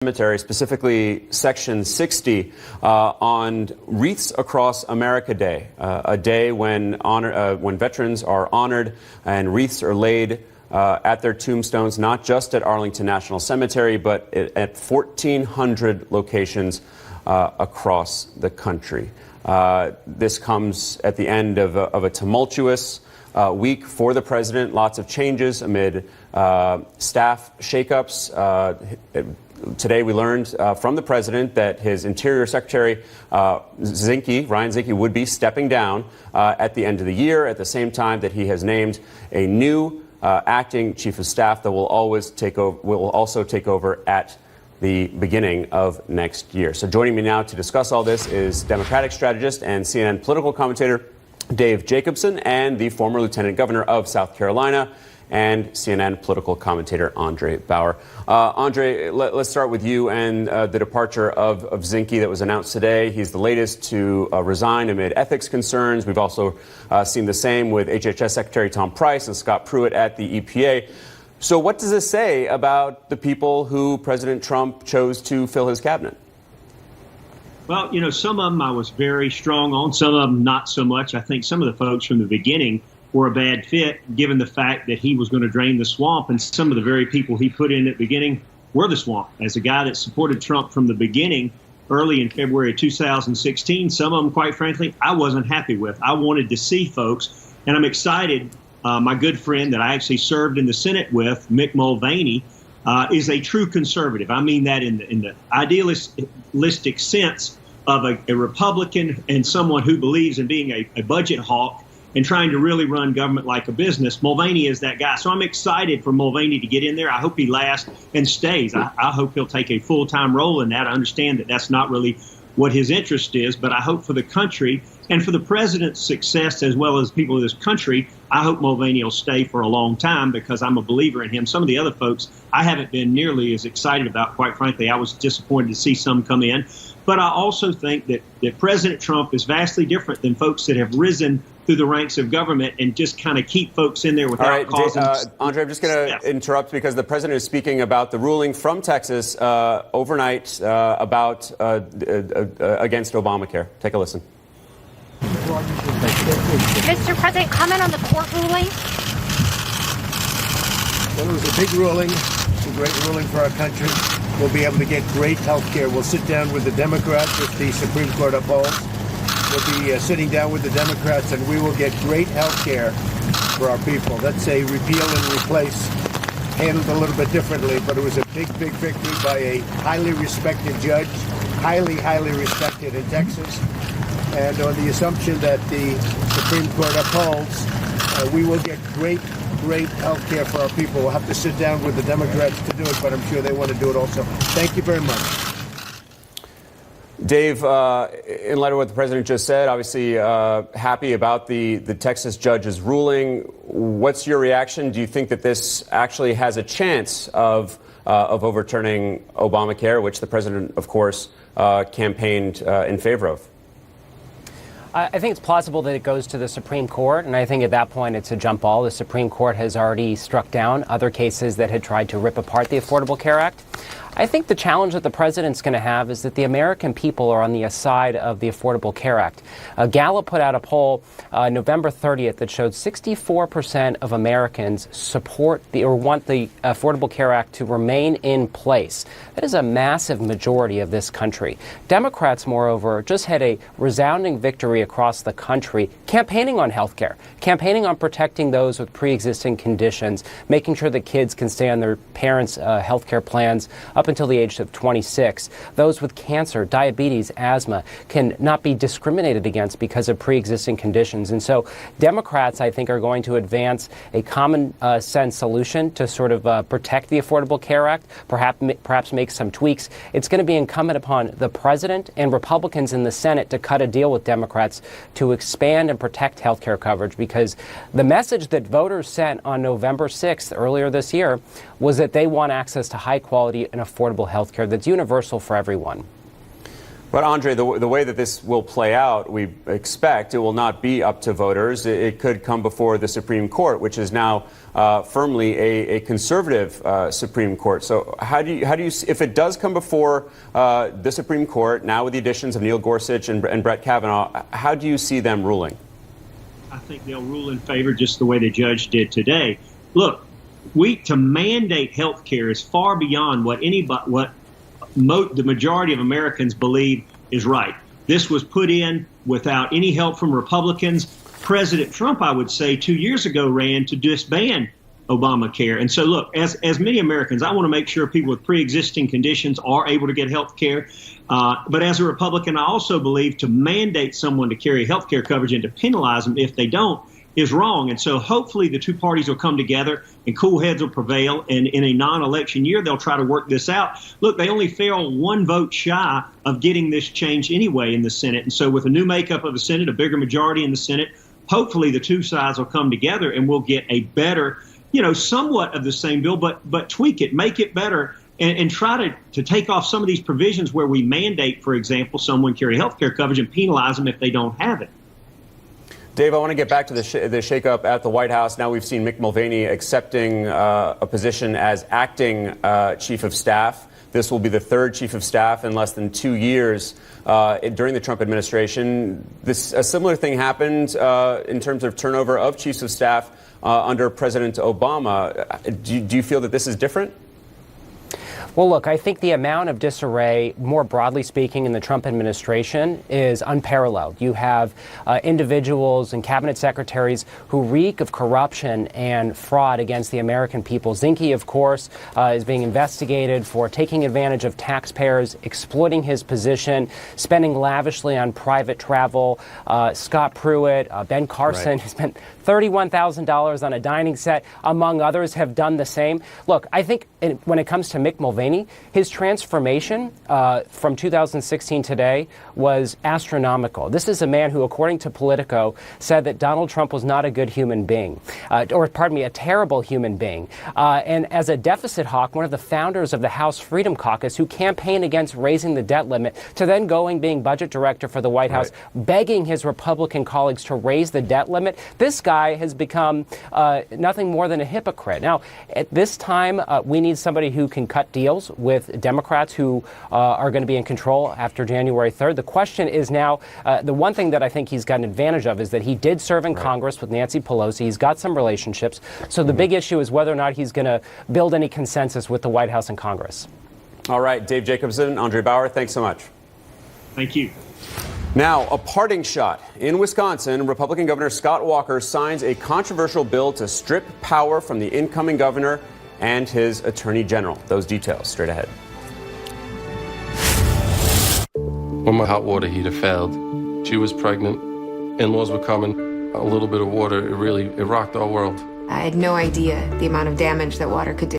Cemetery, specifically Section 60, on Wreaths Across America Day, a day when veterans are honored and wreaths are laid at their tombstones, not just at Arlington National Cemetery, but at 1,400 locations across the country. This comes at the end of a tumultuous week for the president. Lots of changes amid staff shakeups. Today we learned from the president that his Interior Secretary, Ryan Zinke, would be stepping down at the end of the year, at the same time that he has named a new acting chief of staff that will also take over at the beginning of next year. So joining me now to discuss all this is Democratic strategist and CNN political commentator Dave Jacobson, and the former lieutenant governor of South Carolina and CNN political commentator Andre Bauer. Andre, let's start with you and the departure of Zinke that was announced today. He's the latest to resign amid ethics concerns. We've also seen the same with HHS Secretary Tom Price and Scott Pruitt at the EPA. So what does this say about the people who President Trump chose to fill his cabinet? Well, some of them I was very strong on, some of them not so much. I think some of the folks from the beginning were a bad fit, given the fact that he was going to drain the swamp, and some of the very people he put in at the beginning were the swamp. As a guy that supported Trump from the beginning, early in February of 2016, some of them, quite frankly, I wasn't happy with. I wanted to see folks, and I'm excited. My good friend that I actually served in the Senate with, Mick Mulvaney, is a true conservative. I mean that in the idealistic sense of a Republican and someone who believes in being a budget hawk and trying to really run government like a business. Mulvaney is that guy. So I'm excited for Mulvaney to get in there. I hope he lasts and stays. I hope he'll take a full-time role in that. I understand that that's not really what his interest is, but I hope for the country and for the president's success as well as people of this country, I hope Mulvaney will stay for a long time because I'm a believer in him. Some of the other folks I haven't been nearly as excited about, quite frankly. I was disappointed to see some come in. But I also think that President Trump is vastly different than folks that have risen through the ranks of government and just kind of keep folks in there without causing... Andre, I'm just going to interrupt because the president is speaking about the ruling from Texas overnight against Obamacare. Take a listen. Mr. President, comment on the court ruling. Well, it was a big ruling. It's a great ruling for our country. We'll be able to get great health care. We'll sit down with the Democrats if the Supreme Court upholds. We'll be sitting down with the Democrats, and we will get great health care for our people. That's a repeal and replace, handled a little bit differently, but it was a big, big victory by a highly respected judge, highly, highly respected in Texas. And on the assumption that the Supreme Court upholds, we will get great health care for our people. We'll have to sit down with the Democrats to do it, but I'm sure they want to do it also. Thank you very much. Dave, in light of what the president just said, obviously happy about the Texas judge's ruling. What's your reaction? Do you think that this actually has a chance of overturning Obamacare, which the president, of course, campaigned in favor of? I think it's plausible that it goes to the Supreme Court, and I think at that point it's a jump ball. The Supreme Court has already struck down other cases that had tried to rip apart the Affordable Care Act. I think the challenge that the president's going to have is that the American people are on the side of the Affordable Care Act. Gallup put out a poll November 30th that showed 64% of Americans support or want the Affordable Care Act to remain in place. That is a massive majority of this country. Democrats, moreover, just had a resounding victory across the country campaigning on health care, campaigning on protecting those with pre-existing conditions, making sure that kids can stay on their parents' health care plans up until the age of 26. Those with cancer, diabetes, asthma can not be discriminated against because of pre-existing conditions. And so Democrats, I think, are going to advance a common sense solution to sort of protect the Affordable Care Act, perhaps make some tweaks. It's going to be incumbent upon the president and Republicans in the Senate to cut a deal with Democrats to expand and protect health care coverage, because the message that voters sent on November 6th earlier this year was that they want access to high quality and affordable health care that's universal for everyone. But Andre, the way that this will play out, we expect it will not be up to voters. It could come before the Supreme Court, which is now firmly a conservative Supreme Court. So how do you, if it does come before the Supreme Court, now with the additions of Neil Gorsuch and Brett Kavanaugh, how do you see them ruling? I think they'll rule in favor just the way the judge did today. Look, to mandate health care is far beyond what the majority of Americans believe is right. This was put in without any help from Republicans. President Trump, I would say, 2 years ago ran to disband Obamacare. And so, look, as many Americans, I want to make sure people with pre-existing conditions are able to get health care. But as a Republican, I also believe to mandate someone to carry health care coverage and to penalize them if they don't is wrong. And so hopefully the two parties will come together and cool heads will prevail. And in a non-election year, they'll try to work this out. Look, they only fell one vote shy of getting this changed anyway in the Senate. And so with a new makeup of the Senate, a bigger majority in the Senate, hopefully the two sides will come together and we'll get a better, somewhat of the same bill, but tweak it, make it better. And try to take off some of these provisions where we mandate, for example, someone carry health care coverage and penalize them if they don't have it. Dave, I want to get back to the shakeup at the White House. Now we've seen Mick Mulvaney accepting a position as acting chief of staff. This will be the third chief of staff in less than 2 years during the Trump administration. A similar thing happened in terms of turnover of chiefs of staff under President Obama. Do you feel that this is different? Well, look, I think the amount of disarray, more broadly speaking, in the Trump administration is unparalleled. You have individuals and cabinet secretaries who reek of corruption and fraud against the American people. Zinke, of course, is being investigated for taking advantage of taxpayers, exploiting his position, spending lavishly on private travel. Scott Pruitt, Ben Carson, who spent $31,000 on a dining set, among others, have done the same. Look, I think when it comes to Mick Mulvaney, his transformation from 2016 today was astronomical. This is a man who, according to Politico, said that Donald Trump was not a good human being, a terrible human being. And as a deficit hawk, one of the founders of the House Freedom Caucus, who campaigned against raising the debt limit, to then being budget director for the White House, begging his Republican colleagues to raise the debt limit. This guy has become nothing more than a hypocrite. Now, at this time, we need somebody who can cut deals with Democrats who are going to be in control after January 3rd. The question is now, the one thing that I think he's got an advantage of is that he did serve in Congress with Nancy Pelosi. He's got some relationships. So the big issue is whether or not he's going to build any consensus with the White House and Congress. All right, Dave Jacobson, Andre Bauer, thanks so much. Thank you. Now, a parting shot. In Wisconsin, Republican Governor Scott Walker signs a controversial bill to strip power from the incoming governor and his attorney general. Those details straight ahead. When my hot water heater failed, she was pregnant, in-laws were coming, a little bit of water, it rocked our world. I had no idea the amount of damage that water could do.